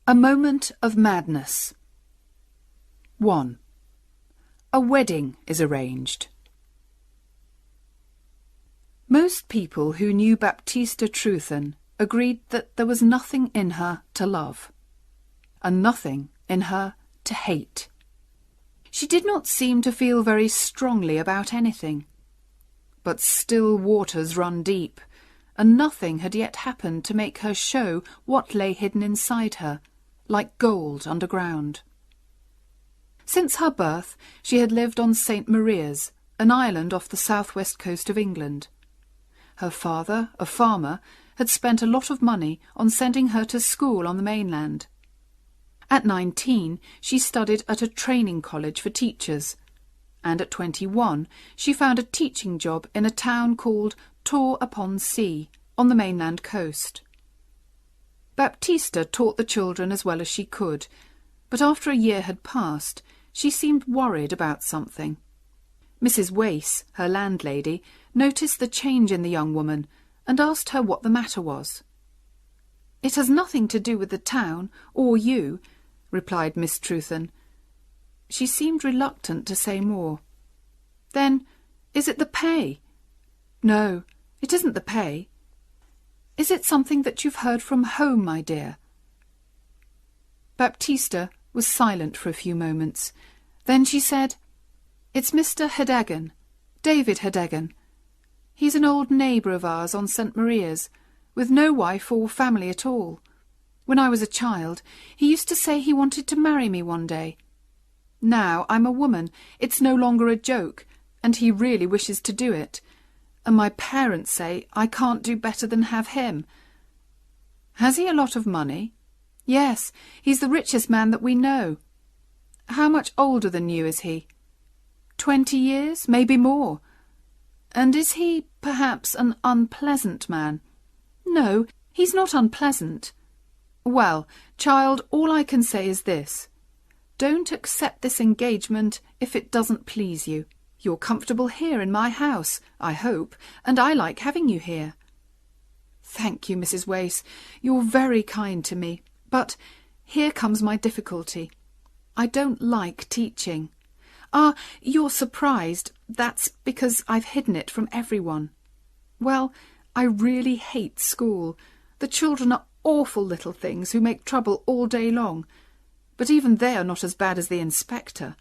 A moment of madness. 1. A wedding is arranged. Most people who knew Baptista Trewthen agreed that there was nothing in her to love, and nothing in her to hate. She did not seem to feel very strongly about anything. But still waters run deep, and nothing had yet happened to make her show what lay hidden inside her, like gold underground. Since her birth, she had lived on St. Maria's, an island off the southwest coast of England. Her father, a farmer, had spent a lot of money on sending her to school on the mainland. At 19, she studied at a training college for teachers, and at 21, she found a teaching job in a town called Tor-upon-Sea, on the mainland coast. Baptista taught the children as well as she could, but after a year had passed, she seemed worried about something. Mrs. Wace, her landlady, noticed the change in the young woman and asked her what the matter was. "It has nothing to do with the town, or you," replied Miss Trewthen. She seemed reluctant to say more. "Then, is it the pay?" "No, it isn't the pay." "Is it something that you've heard from home, my dear?" Baptista was silent for a few moments. Then she said, "It's Mr. Hedegan, David Hedegan. He's an old neighbour of ours on St. Maria's, with no wife or family at all. When I was a child, he used to say he wanted to marry me one day. Now I'm a woman, it's no longer a joke, and he really wishes to do it. And my parents say I can't do better than have him." "Has he a lot of money?" "Yes, he's the richest man that we know." "How much older than you is he?" 20 years, maybe more." "And is he, perhaps, an unpleasant man?" "No, he's not unpleasant." "Well, child, all I can say is this. Don't accept this engagement if it doesn't please you. You're comfortable here in my house, I hope, and I like having you here." "Thank you, Mrs. Wace. You're very kind to me. But here comes my difficulty. I don't like teaching." "Ah, you're surprised. That's because I've hidden it from everyone." "Well, I really hate school. The children are awful little things who make trouble all day long. But even they are not as bad as the inspector.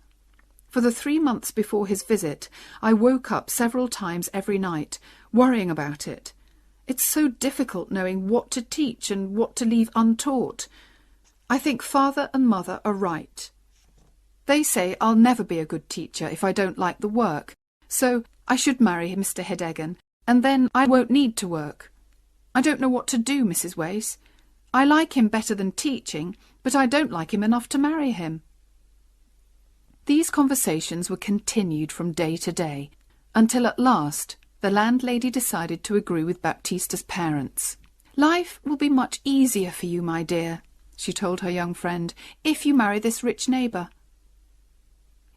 For the 3 months before his visit, I woke up several times every night, worrying about it. It's so difficult knowing what to teach and what to leave untaught. I think Father and Mother are right. They say I'll never be a good teacher if I don't like the work, so I should marry Mr. Hedegan, and then I won't need to work. I don't know what to do, Mrs. Wace. I like him better than teaching, but I don't like him enough to marry him." These conversations were continued from day to day, until at last the landlady decided to agree with Baptista's parents. "Life will be much easier for you, my dear," she told her young friend, "if you marry this rich neighbour."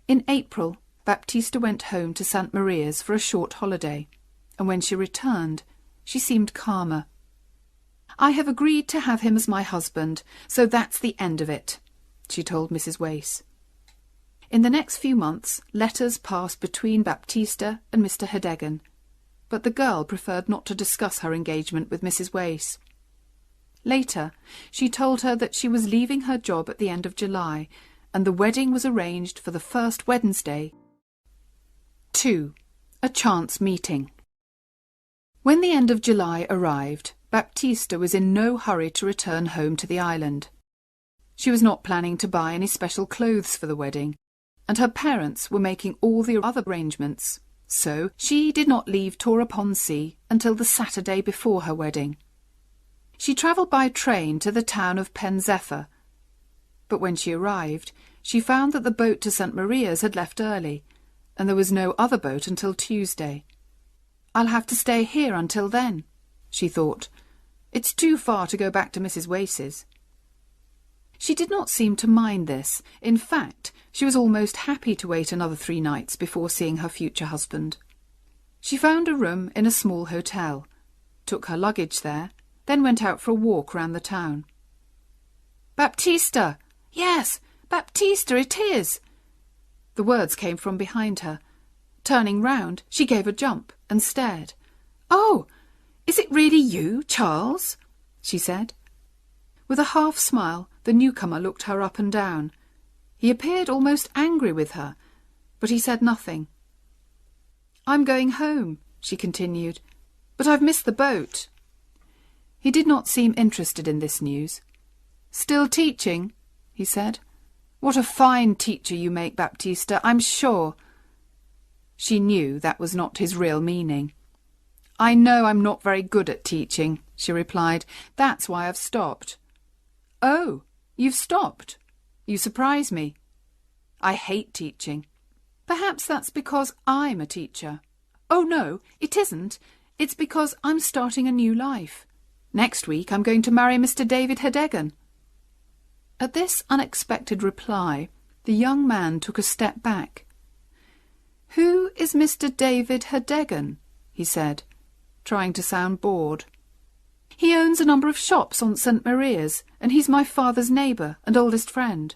In April, Baptista went home to St. Maria's for a short holiday, and when she returned, she seemed calmer. "I have agreed to have him as my husband, so that's the end of it," she told Mrs. Wace. In the next few months, letters passed between Baptista and Mr. Hedegan, but the girl preferred not to discuss her engagement with Mrs. Wace. Later, she told her that she was leaving her job at the end of July, and the wedding was arranged for the first Wednesday. 2. A chance meeting. When the end of July arrived, Baptista was in no hurry to return home to the island. She was not planning to buy any special clothes for the wedding, and her parents were making all the other arrangements, so she did not leave Tor-upon-Sea until the Saturday before her wedding. She travelled by train to the town of Pen-zephyr, but when she arrived, she found that the boat to St. Maria's had left early, and there was no other boat until Tuesday. "I'll have to stay here until then," she thought. "It's too far to go back to Mrs. Wace's." She did not seem to mind this. In fact, she was almost happy to wait another 3 nights before seeing her future husband. She found a room in a small hotel, took her luggage there, then went out for a walk round the town. Baptista! Yes, Baptista, it is!" The words came from behind her. Turning round, she gave a jump and stared. "Oh, is it really you, Charles?" she said. With a half smile, the newcomer looked her up and down. He appeared almost angry with her, but he said nothing. "I'm going home," she continued, "but I've missed the boat." He did not seem interested in this news. "Still teaching?" he said. "What a fine teacher you make, Baptista, I'm sure." She knew that was not his real meaning. "I know I'm not very good at teaching," she replied. "That's why I've stopped." "Oh, you've stopped? You surprise me. I hate teaching." "Perhaps that's because I'm a teacher." "Oh, no, it isn't. It's because I'm starting a new life. Next week I'm going to marry Mr. David Hedegan." At this unexpected reply, the young man took a step back. "Who is Mr. David Hedegan?" he said, trying to sound bored. "He owns a number of shops on St. Maria's, and he's my father's neighbour and oldest friend."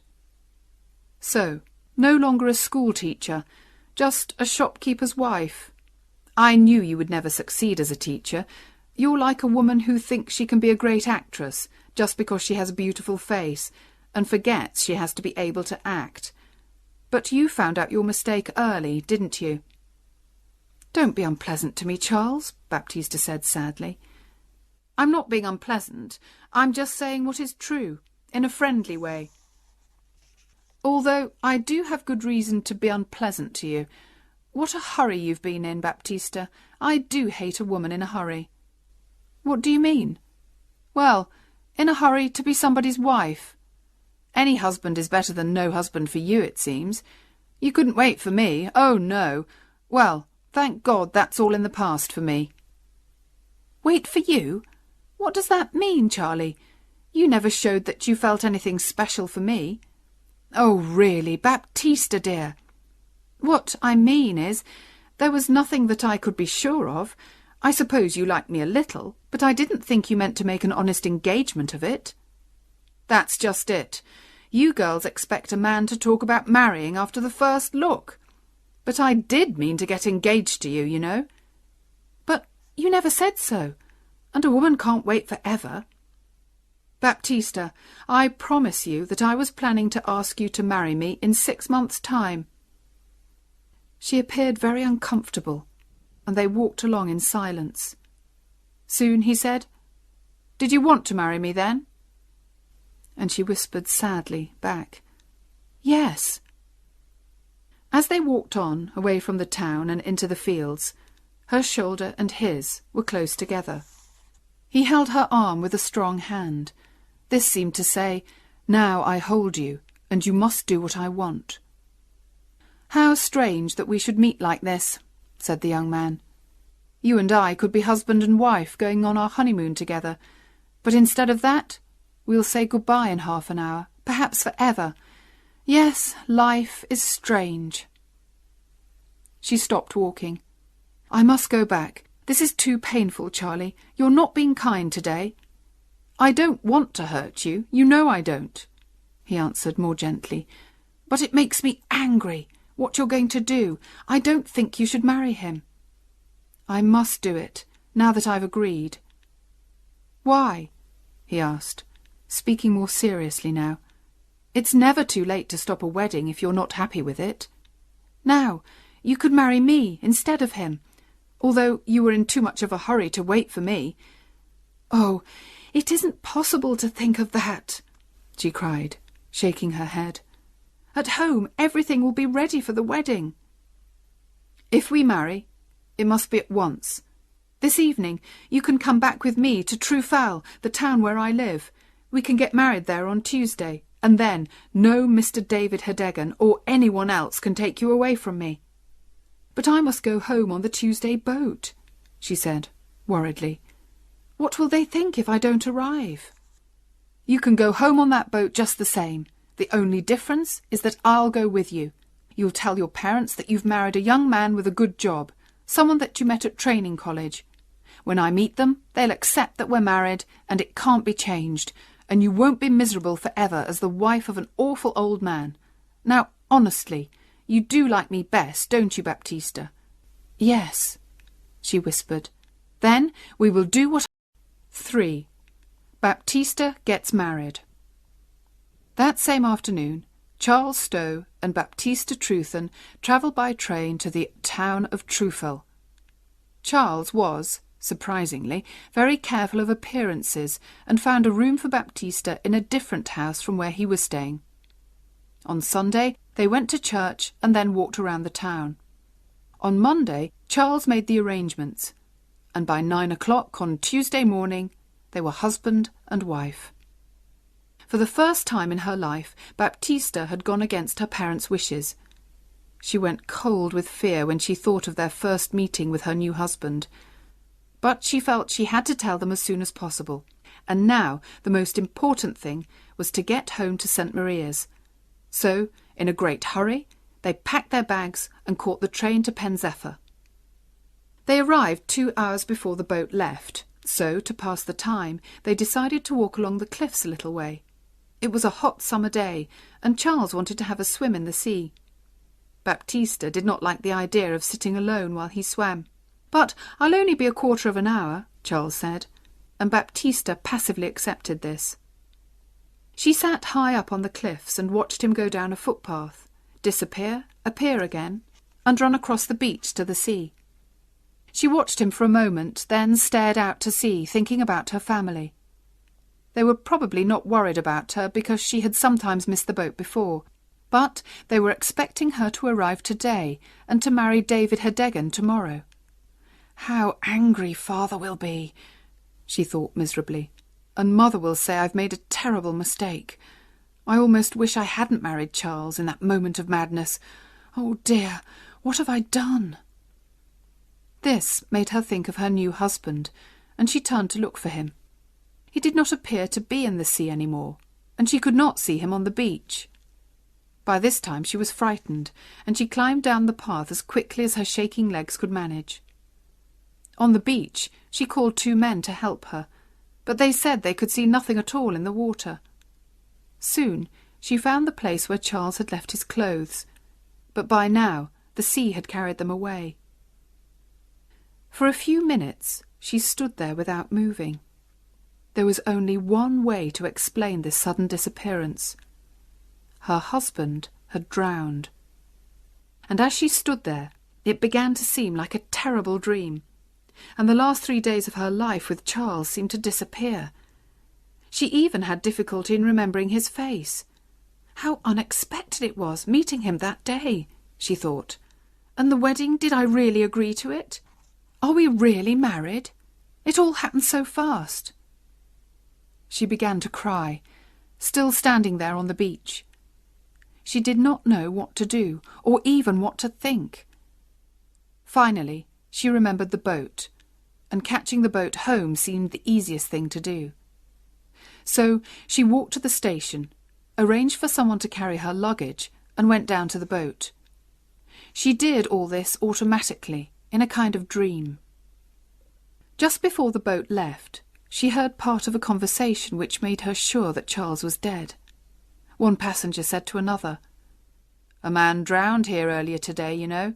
"So, no longer a school teacher, just a shopkeeper's wife. I knew you would never succeed as a teacher. You're like a woman who thinks she can be a great actress just because she has a beautiful face, and forgets she has to be able to act. But you found out your mistake early, didn't you?" "Don't be unpleasant to me, Charles," Baptista said sadly. "I'm not being unpleasant. I'm just saying what is true, in a friendly way. Although I do have good reason to be unpleasant to you. What a hurry you've been in, Baptista. I do hate a woman in a hurry." "What do you mean?" "Well, in a hurry to be somebody's wife. Any husband is better than no husband for you, it seems. You couldn't wait for me. Oh, no. Well, thank God that's all in the past for me." "Wait for you? What does that mean, Charlie? You never showed that you felt anything special for me." "Oh, really, Baptista, dear." "What I mean is, there was nothing that I could be sure of. I suppose you like me a little, but I didn't think you meant to make an honest engagement of it." "That's just it. You girls expect a man to talk about marrying after the first look. But I did mean to get engaged to you, you know." "But you never said so, and a woman can't wait for ever." "Baptista, I promise you that I was planning to ask you to marry me in 6 months' time." She appeared very uncomfortable, and they walked along in silence. Soon he said, "Did you want to marry me then?" And she whispered sadly back, "Yes." As they walked on, away from the town and into the fields, her shoulder and his were close together. He held her arm with a strong hand. This seemed to say, "Now I hold you, and you must do what I want." "How strange that we should meet like this," said the young man. "You and I could be husband and wife going on our honeymoon together, but instead of that, we'll say goodbye in half an hour, perhaps forever. Yes, life is strange." She stopped walking. "I must go back. This is too painful, Charlie. You're not being kind today." "I don't want to hurt you. You know I don't," he answered more gently. "But it makes me angry, what you're going to do. I don't think you should marry him." "I must do it, now that I've agreed." "Why?" he asked, speaking more seriously now. "It's never too late to stop a wedding if you're not happy with it. Now, you could marry me instead of him, although you were in too much of a hurry to wait for me." "Oh, it isn't possible to think of that," she cried, shaking her head. "At home, everything will be ready for the wedding." "If we marry, it must be at once. This evening you can come back with me to Troufal, the town where I live. We can get married there on Tuesday, and then no Mr. David Hedegan or anyone else can take you away from me." "But I must go home on the Tuesday boat," she said, worriedly. "What will they think if I don't arrive?" "You can go home on that boat just the same. The only difference is that I'll go with you. You'll tell your parents that you've married a young man with a good job, someone that you met at training college. When I meet them, they'll accept that we're married, and it can't be changed. and you won't be miserable forever as the wife of an awful old man. Now, honestly, you do like me best, don't you, Baptista?" "Yes," she whispered. "Then we will do what—" 3. Baptista gets married. That same afternoon, Charles Stow and Baptista Trewthen travelled by train to the town of Trufel. Charles was, surprisingly, very careful of appearances and found a room for Baptista in a different house from where he was staying. On Sunday, they went to church and then walked around the town. On Monday, Charles made the arrangements, and by 9 o'clock on Tuesday morning, they were husband and wife. For the first time in her life, Baptista had gone against her parents' wishes. She went cold with fear when she thought of their first meeting with her new husband. But she felt she had to tell them as soon as possible, and now the most important thing was to get home to St. Maria's. So, in a great hurry, they packed their bags and caught the train to Penzeffer. They arrived 2 hours before the boat left, so, to pass the time, they decided to walk along the cliffs a little way. It was a hot summer day, and Charles wanted to have a swim in the sea. Baptista did not like the idea of sitting alone while he swam. "But I'll only be a quarter of an hour," Charles said, and Baptista passively accepted this. She sat high up on the cliffs and watched him go down a footpath, disappear, appear again, and run across the beach to the sea. She watched him for a moment, then stared out to sea, thinking about her family. They were probably not worried about her because she had sometimes missed the boat before, but they were expecting her to arrive today and to marry David Hedegan tomorrow. "How angry Father will be," she thought miserably, "and Mother will say I've made a terrible mistake. I almost wish I hadn't married Charles in that moment of madness. Oh dear, what have I done?" This made her think of her new husband, and she turned to look for him. He did not appear to be in the sea any more, and she could not see him on the beach. By this time she was frightened, and she climbed down the path as quickly as her shaking legs could manage. On the beach she called 2 men to help her, but they said they could see nothing at all in the water. Soon she found the place where Charles had left his clothes, but by now the sea had carried them away. For a few minutes she stood there without moving. There was only one way to explain this sudden disappearance. Her husband had drowned. And as she stood there, it began to seem like a terrible dream, and the last 3 days of her life with Charles seemed to disappear. She even had difficulty in remembering his face. How unexpected it was, meeting him that day, she thought. And the wedding, did I really agree to it? Are we really married? It all happened so fast. She began to cry, still standing there on the beach. She did not know what to do, or even what to think. Finally, she remembered the boat, and catching the boat home seemed the easiest thing to do. So she walked to the station, arranged for someone to carry her luggage, and went down to the boat. She did all this automatically, in a kind of dream. Just before the boat left, she heard part of a conversation which made her sure that Charles was dead. One passenger said to another, "A man drowned here earlier today, you know.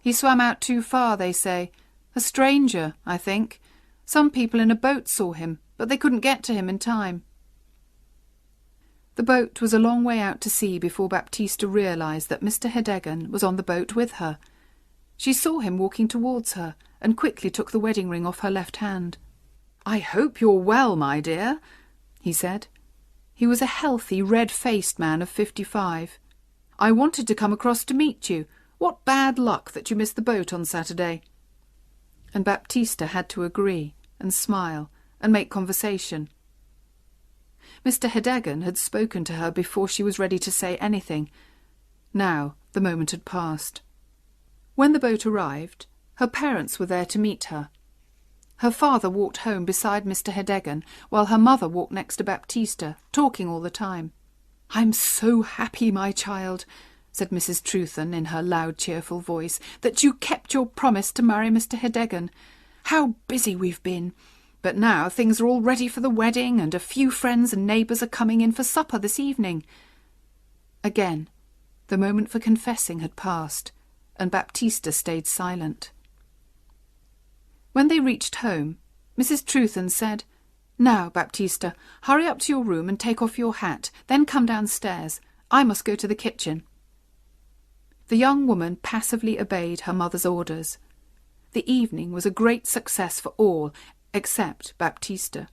He swam out too far, they say. A stranger, I think. Some people in a boat saw him, but they couldn't get to him in time." The boat was a long way out to sea before Baptista realised that Mr. Hedegan was on the boat with her. She saw him walking towards her, and quickly took the wedding ring off her left hand. "I hope you're well, my dear," he said. He was a healthy, red-faced man of 55. "I wanted to come across to meet you. What bad luck that you missed the boat on Saturday." And Baptista had to agree, and smile, and make conversation. Mr. Hedegan had spoken to her before she was ready to say anything. Now the moment had passed. When the boat arrived, her parents were there to meet her. Her father walked home beside Mr. Hedegan, while her mother walked next to Baptista, talking all the time. "I'm so happy, my child," said Mrs. Trewthen in her loud, cheerful voice, "that you kept your promise to marry Mr. Hedegan. How busy we've been! But now things are all ready for the wedding, and a few friends and neighbours are coming in for supper this evening. Again, the moment for confessing had passed, and Baptista stayed silent. When they reached home, Mrs. Trewthen said, "Now, Baptista, hurry up to your room and take off your hat, then come downstairs. I must go to the kitchen." The young woman passively obeyed her mother's orders. The evening was a great success for all, except Baptista.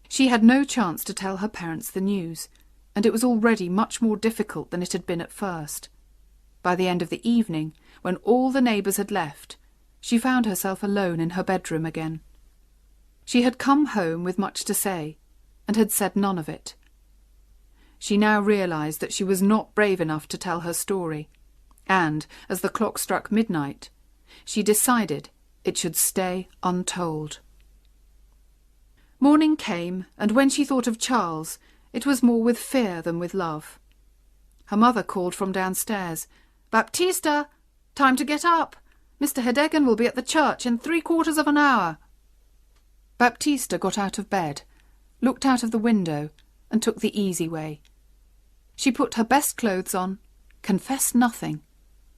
She had no chance to tell her parents the news, and it was already much more difficult than it had been at first. By the end of the evening, when all the neighbours had left, she found herself alone in her bedroom again. She had come home with much to say, and had said none of it. She now realised that she was not brave enough to tell her story, and, as the clock struck midnight, she decided it should stay untold. Morning came, and when she thought of Charles, it was more with fear than with love. Her mother called from downstairs, "Baptista, time to get up. Mr. Hedegan will be at the church in 3/4 of an hour." Baptista got out of bed, looked out of the window, and took the easy way. She put her best clothes on, confessed nothing,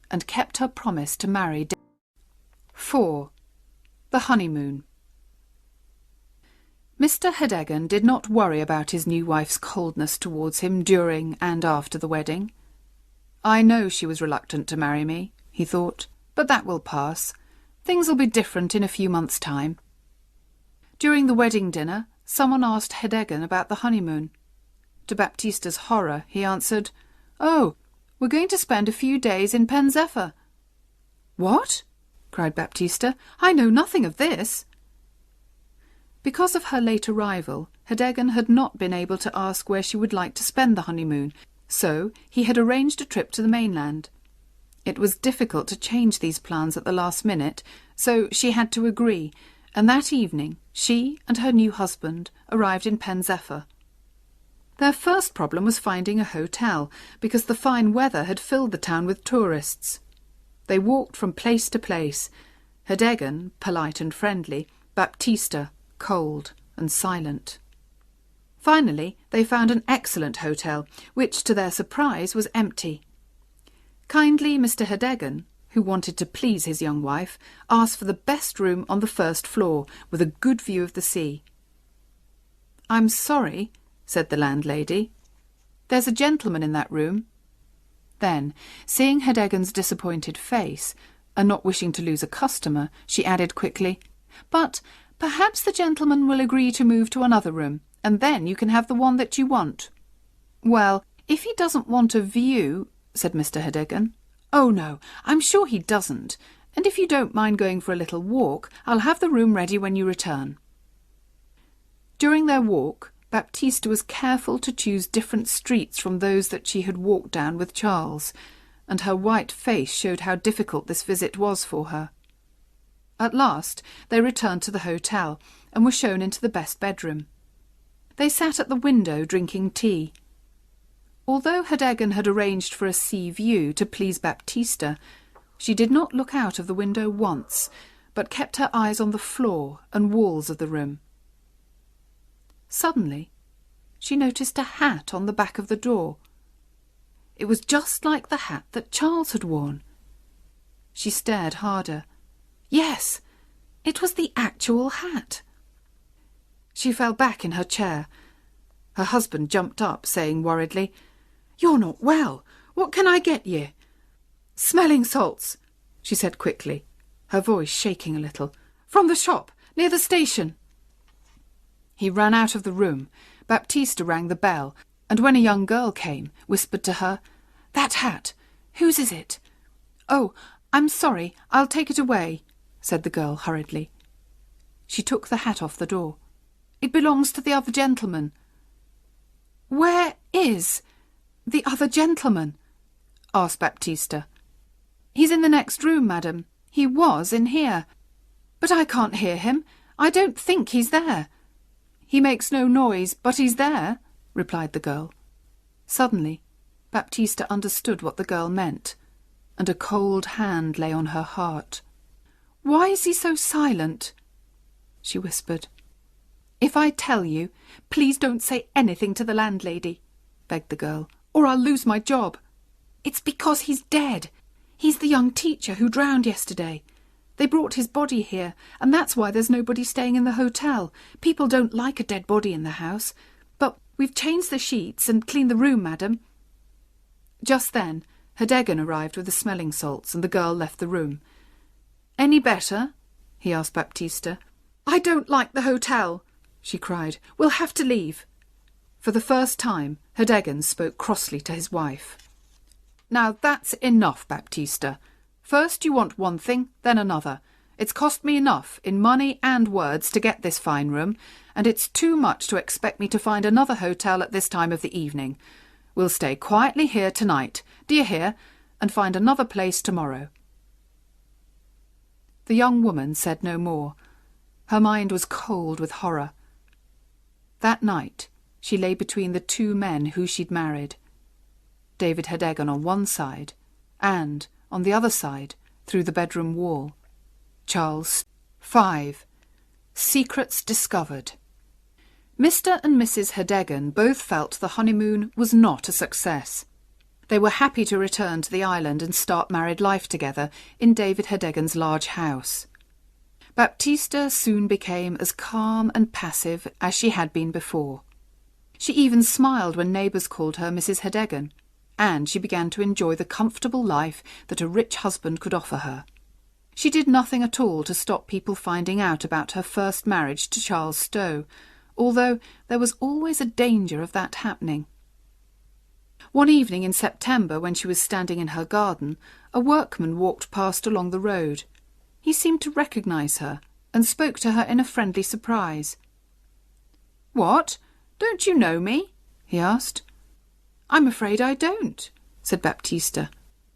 and kept her promise to marry. 4. The honeymoon. Mr. Hedegan did not worry about his new wife's coldness towards him during and after the wedding. "I know she was reluctant to marry me," he thought, "but that will pass. Things will be different in a few months' time." During the wedding dinner, someone asked Hedegan about the honeymoon. To Baptista's horror, he answered, "Oh, we're going to spend a few days in Pen Zephyr." "What?" cried Baptista. "I know nothing of this." Because of her late arrival, Hedegan had not been able to ask where she would like to spend the honeymoon, so he had arranged a trip to the mainland. It was difficult to change these plans at the last minute, so she had to agree, and that evening she and her new husband arrived in Pen Zephyr. Their first problem was finding a hotel, because the fine weather had filled the town with tourists. They walked from place to place, Hedegan polite and friendly, Baptista cold and silent. Finally, they found an excellent hotel, which, to their surprise, was empty. Kindly Mr. Hedegan, who wanted to please his young wife, asked for the best room on the first floor, with a good view of the sea. "I'm sorry," said the landlady. "There's a gentleman in that room." Then, seeing Hedegan's disappointed face, and not wishing to lose a customer, she added quickly, "But perhaps the gentleman will agree to move to another room, and then you can have the one that you want." "Well, if he doesn't want a view," said Mr. Hedegan. "Oh, no, I'm sure he doesn't, and if you don't mind going for a little walk, I'll have the room ready when you return." During their walk, Baptista was careful to choose different streets from those that she had walked down with Charles, and her white face showed how difficult this visit was for her. At last they returned to the hotel, and were shown into the best bedroom. They sat at the window drinking tea. Although Hedegan had arranged for a sea view to please Baptista, she did not look out of the window once, but kept her eyes on the floor and walls of the room. Suddenly, she noticed a hat on the back of the door. It was just like the hat that Charles had worn. She stared harder. Yes, it was the actual hat. She fell back in her chair. Her husband jumped up, saying worriedly, "You're not well. What can I get you?" "Smelling salts," she said quickly, her voice shaking a little. "From the shop, near the station." He ran out of the room. Baptista rang the bell, and when a young girl came, whispered to her, "That hat, whose is it?" "Oh, I'm sorry, I'll take it away," said the girl hurriedly. She took the hat off the door. "It belongs to the other gentleman." "Where is the other gentleman?" asked Baptista. "He's in the next room, madam. He was in here. But I can't hear him. I don't think he's there." "He makes no noise, but he's there," replied the girl. Suddenly, Baptista understood what the girl meant, and a cold hand lay on her heart. "Why is he so silent?" she whispered. "If I tell you, please don't say anything to the landlady," begged the girl, "or I'll lose my job. It's because he's dead. He's the young teacher who drowned yesterday. They brought his body here, and that's why there's nobody staying in the hotel. People don't like a dead body in the house. But we've changed the sheets and cleaned the room, madam." Just then, Hedegan arrived with the smelling salts, and the girl left the room. "Any better?" he asked Baptista. "I don't like the hotel," she cried. "We'll have to leave." For the first time, Hedegan spoke crossly to his wife. "Now that's enough, Baptista. First you want one thing, then another. It's cost me enough in money and words to get this fine room, and it's too much to expect me to find another hotel at this time of the evening. We'll stay quietly here tonight, do you hear, and find another place tomorrow." The young woman said no more. Her mind was cold with horror. That night she lay between the two men who she'd married. David Hedegan on one side, and, on the other side, through the bedroom wall, Charles. 5. Secrets discovered. Mr. and Mrs. Hedegan both felt the honeymoon was not a success. They were happy to return to the island and start married life together in David Hedegan's large house. Baptista soon became as calm and passive as she had been before. She even smiled when neighbours called her Mrs. Hedegan, and she began to enjoy the comfortable life that a rich husband could offer her. She did nothing at all to stop people finding out about her first marriage to Charles Stowe, although there was always a danger of that happening. One evening in September, when she was standing in her garden, a workman walked past along the road. He seemed to recognise her, and spoke to her in a friendly surprise. "What? Don't you know me?" he asked. "I'm afraid I don't," said Baptista.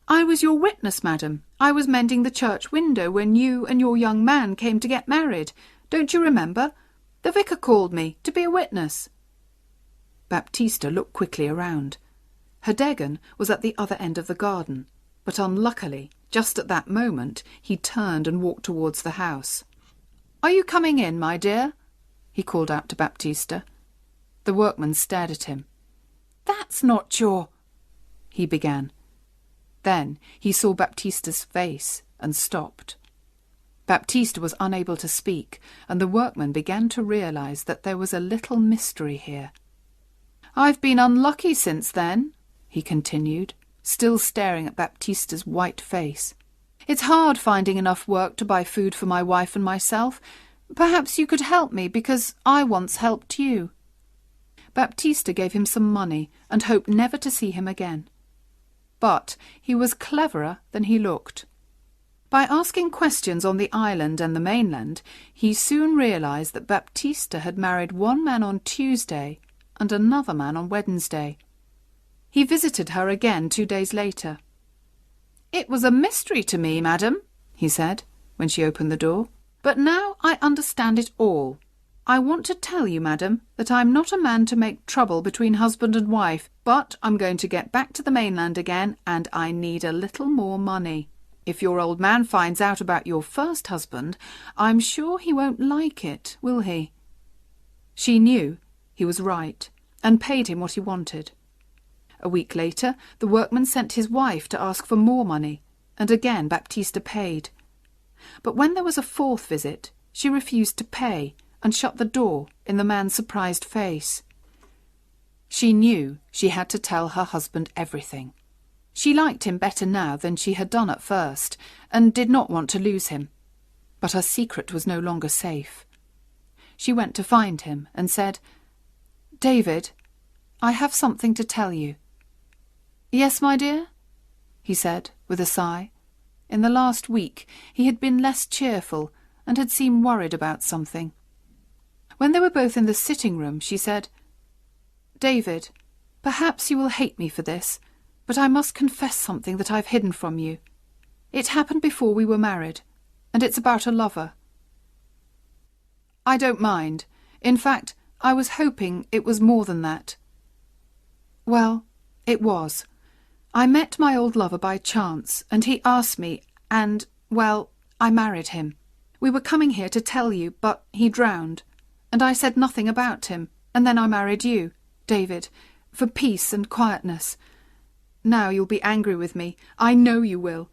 "I was your witness, madam. I was mending the church window when you and your young man came to get married. Don't you remember? The vicar called me to be a witness." Baptista looked quickly around. Hedegan was at the other end of the garden, but unluckily, just at that moment, he turned and walked towards the house. "Are you coming in, my dear?" he called out to Baptista. The workman stared at him. "That's not your—" he began. Then he saw Baptista's face and stopped. Baptista was unable to speak, and the workman began to realise that there was a little mystery here. "I've been unlucky since then," he continued, still staring at Baptista's white face. "It's hard finding enough work to buy food for my wife and myself. Perhaps you could help me, because I once helped you." Baptista gave him some money and hoped never to see him again. But he was cleverer than he looked. By asking questions on the island and the mainland, he soon realised that Baptista had married one man on Tuesday and another man on Wednesday. He visited her again 2 days later. "It was a mystery to me, madam," he said, when she opened the door, "but now I understand it all. I want to tell you, madam, that I'm not a man to make trouble between husband and wife, but I'm going to get back to the mainland again, and I need a little more money. If your old man finds out about your first husband, I'm sure he won't like it, will he?" She knew he was right, and paid him what he wanted. A week later, the workman sent his wife to ask for more money, and again Baptista paid. But when there was a fourth visit, she refused to pay, and shut the door in the man's surprised face. She knew she had to tell her husband everything. She liked him better now than she had done at first, and did not want to lose him. But her secret was no longer safe. She went to find him and said, "David, I have something to tell you." "Yes, my dear?" he said, with a sigh. In the last week he had been less cheerful, and had seemed worried about something. When they were both in the sitting-room, she said, "David, perhaps you will hate me for this, but I must confess something that I've hidden from you. It happened before we were married, and it's about a lover." "I don't mind. In fact, I was hoping it was more than that." "Well, it was. I met my old lover by chance, and he asked me, and, well, I married him. We were coming here to tell you, but he drowned. and I said nothing about him, and then I married you, David, for peace and quietness. Now you'll be angry with me. I know you will."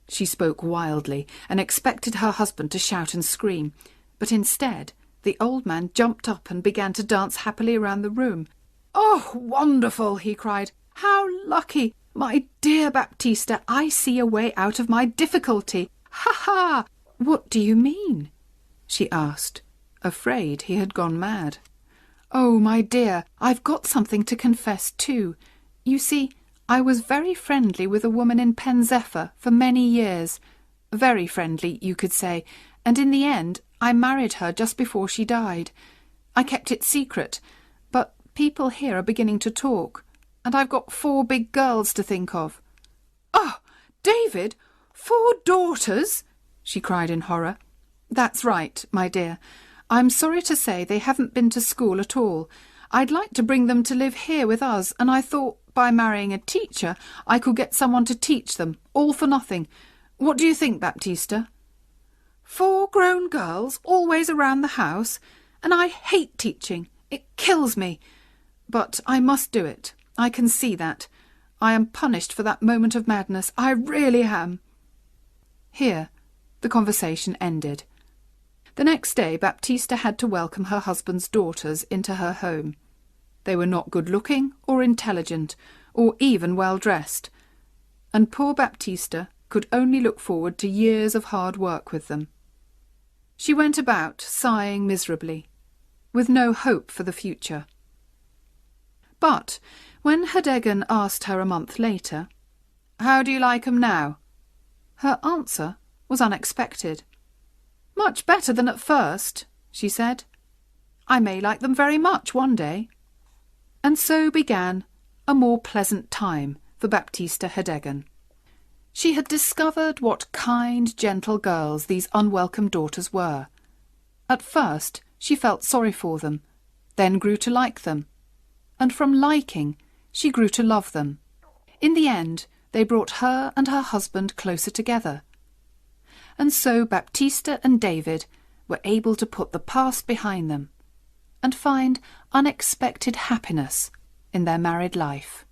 She spoke wildly and expected her husband to shout and scream, but instead the old man jumped up and began to dance happily around the room. "Oh, wonderful!" he cried. "How lucky! My dear Baptista, I see a way out of my difficulty. Ha ha!" "What do you mean?" she asked, afraid he had gone mad. "Oh, my dear, I've got something to confess too. You see, I was very friendly with a woman in Pen Zephyr for many years. Very friendly, you could say, and in the end I married her just before she died. I kept it secret, but people here are beginning to talk, and I've got 4 big girls to think of." "Oh, David, 4 daughters!" she cried in horror. "That's right, my dear. I'm sorry to say they haven't been to school at all. I'd like to bring them to live here with us, and I thought by marrying a teacher I could get someone to teach them, all for nothing. What do you think, Baptista?" 4 grown girls always around the house, and I hate teaching. It kills me. But I must do it. I can see that. I am punished for that moment of madness. I really am." Here the conversation ended. The next day Baptista had to welcome her husband's daughters into her home. They were not good-looking or intelligent or even well-dressed, and poor Baptista could only look forward to years of hard work with them. She went about sighing miserably, with no hope for the future. But when Hedeggen asked her a month later, "How do you like 'em now?" her answer was unexpected. "Much better than at first," she said. "I may like them very much one day." And so began a more pleasant time for Baptista Hedeggen. She had discovered what kind, gentle girls these unwelcome daughters were. At first she felt sorry for them, then grew to like them, and from liking she grew to love them. In the end they brought her and her husband closer together. And so Baptista and David were able to put the past behind them and find unexpected happiness in their married life.